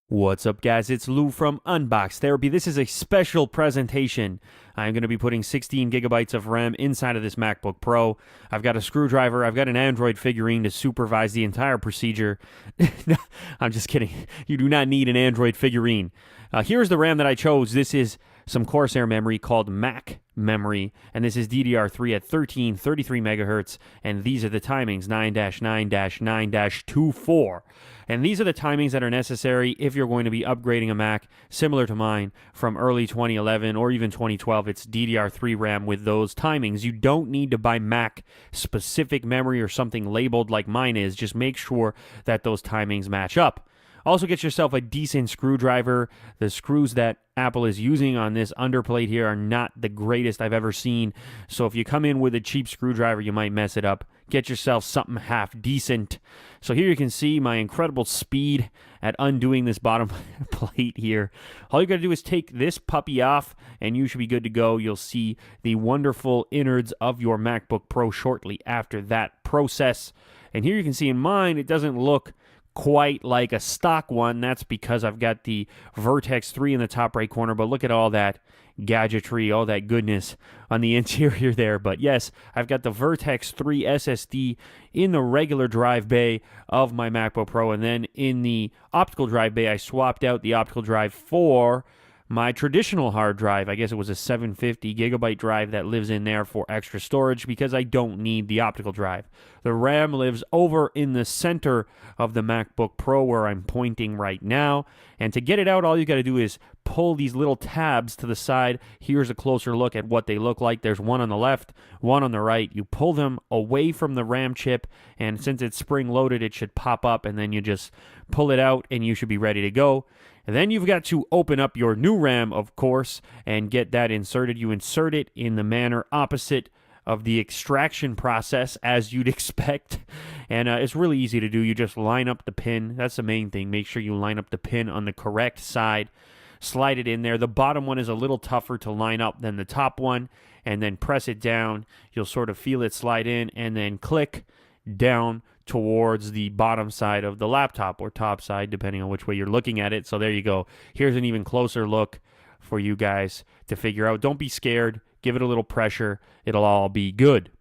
What's up, guys? It's Lou from Unbox Therapy. This is a special presentation. I'm going to be putting 16 gigabytes of RAM inside of this MacBook Pro. I've got a screwdriver. I've got an Android figurine to supervise the entire procedure. No, I'm just kidding. You do not need an Android figurine. Here's the RAM that I chose. This is some Corsair memory called Mac memory, and this is DDR3 at 1333 megahertz, and these are the timings, 9-9-9-24. And these are the timings that are necessary if you're going to be upgrading a Mac similar to mine from early 2011 or even 2012. It's DDR3 RAM with those timings. You don't need to buy Mac specific memory or something labeled like mine is. Just make sure that those timings match up. Also, get yourself a decent screwdriver. The screws that Apple is using on this underplate here are not the greatest I've ever seen. So if you come in with a cheap screwdriver, you might mess it up. Get yourself something half decent. So here you can see my incredible speed at undoing this bottom plate here. All you got to do is take this puppy off and you should be good to go. You'll see the wonderful innards of your MacBook Pro shortly after that process. And here you can see in mine, it doesn't look quite like a stock one. That's because I've got the Vertex 3 in the top right corner, but look at all that gadgetry, all that goodness on the interior there. But yes, I've got the Vertex 3 SSD in the regular drive bay of my MacBook Pro, and then in the optical drive bay, I swapped out the optical drive for my traditional hard drive. I guess it was a 750 gigabyte drive that lives in there for extra storage because I don't need the optical drive. The RAM lives over in the center of the MacBook Pro where I'm pointing right now. And to get it out, all you got to do is pull these little tabs to the side. Here's a closer look at what they look like. There's one on the left, one on the right. You pull them away from the RAM chip, and since it's spring-loaded, it should pop up, and then you just pull it out, and you should be ready to go. And then you've got to open up your new RAM, of course, and get that inserted. You insert it in the manner opposite of the extraction process, as you'd expect. And it's really easy to do. You just line up the pin. That's the main thing. Make sure you line up the pin on the correct side. Slide it in there. The bottom one is a little tougher to line up than the top one. And then press it down. You'll sort of feel it slide in, and then click down towards the bottom side of the laptop, or top side, depending on which way you're looking at it. So there you go. Here's an even closer look for you guys to figure out. Don't be scared. Give it a little pressure. It'll all be good.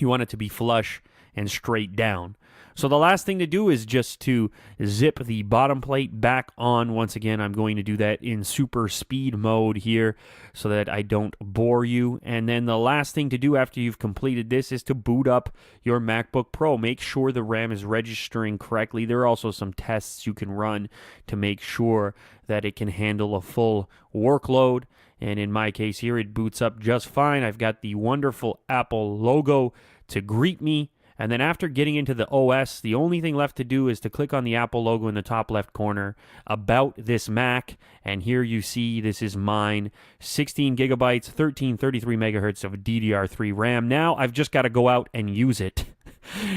You want it to be flush and straight down. So the last thing to do is just to zip the bottom plate back on. Once again, I'm going to do that in super speed mode here so that I don't bore you. And then the last thing to do after you've completed this is to boot up your MacBook Pro. Make sure the RAM is registering correctly. There are also some tests you can run to make sure that it can handle a full workload. And in my case here, it boots up just fine. I've got the wonderful Apple logo to greet me. And then after getting into the OS, the only thing left to do is to click on the Apple logo in the top left corner, about this Mac, and here you see this is mine, 16 gigabytes, 1333 megahertz of DDR3 RAM. Now I've just got to go out and use it.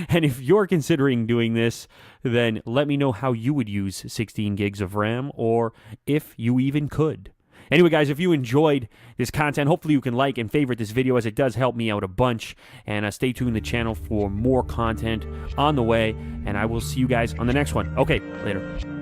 And if you're considering doing this, then let me know how you would use 16 gigs of RAM, or if you even could. Anyway, guys, if you enjoyed this content, hopefully you can like and favorite this video, as it does help me out a bunch. And stay tuned to the channel for more content on the way. And I will see you guys on the next one. Okay, later.